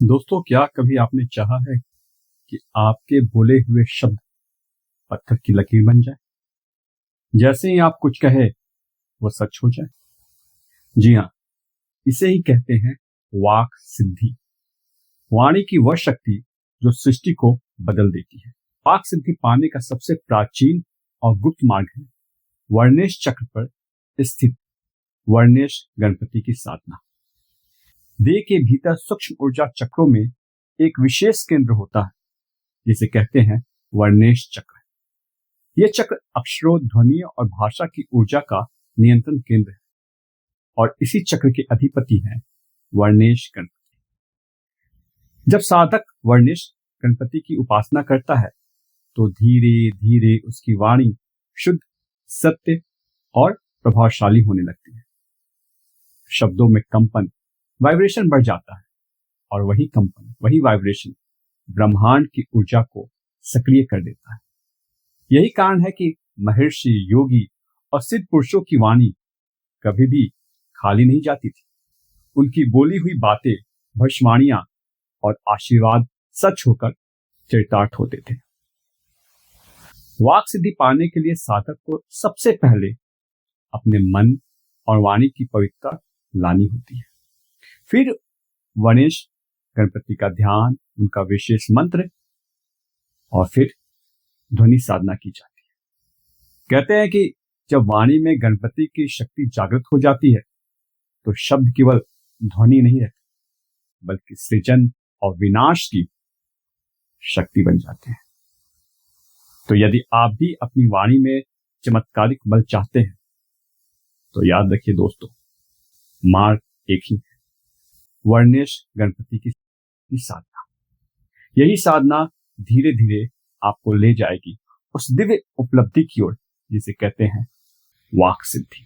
दोस्तों, क्या कभी आपने चाहा है कि आपके बोले हुए शब्द पत्थर की लकीर बन जाए? जैसे ही आप कुछ कहे वो सच हो जाए। जी हाँ, इसे ही कहते हैं वाक सिद्धि। वाणी की वह शक्ति जो सृष्टि को बदल देती है। वाक सिद्धि पाने का सबसे प्राचीन और गुप्त मार्ग है वर्णेश चक्र पर स्थित वर्णेश गणपति की साधना। देह के भीतर सूक्ष्म ऊर्जा चक्रों में एक विशेष केंद्र होता है जिसे कहते हैं वर्णेश चक्र। यह चक्र अक्षरों, ध्वनि और भाषा की ऊर्जा का नियंत्रण केंद्र है और इसी चक्र के अधिपति हैं वर्णेश गणपति। जब साधक वर्णेश गणपति की उपासना करता है तो धीरे धीरे उसकी वाणी शुद्ध, सत्य और प्रभावशाली होने लगती है। शब्दों में कंपन, वाइब्रेशन बढ़ जाता है और वही कंपन, वही वाइब्रेशन ब्रह्मांड की ऊर्जा को सक्रिय कर देता है। यही कारण है कि महर्षि, योगी और सिद्ध पुरुषों की वाणी कभी भी खाली नहीं जाती थी। उनकी बोली हुई बातें, भविष्यवाणियां और आशीर्वाद सच होकर चरितार्थ होते थे। वाक सिद्धि पाने के लिए साधक को सबसे पहले अपने मन और वाणी की पवित्रता लानी होती है। फिर गणेश गणपति का ध्यान, उनका विशेष मंत्र और फिर ध्वनि साधना की जाती है। कहते हैं कि जब वाणी में गणपति की शक्ति जागृत हो जाती है तो शब्द केवल ध्वनि नहीं रहती बल्कि सृजन और विनाश की शक्ति बन जाते हैं। तो यदि आप भी अपनी वाणी में चमत्कारिक बल चाहते हैं तो याद रखिए दोस्तों, मार्ग एक ही है, वर्णेश गणपति की साधना। यही साधना धीरे धीरे आपको ले जाएगी उस दिव्य उपलब्धि की ओर जिसे कहते हैं वाक सिद्धि।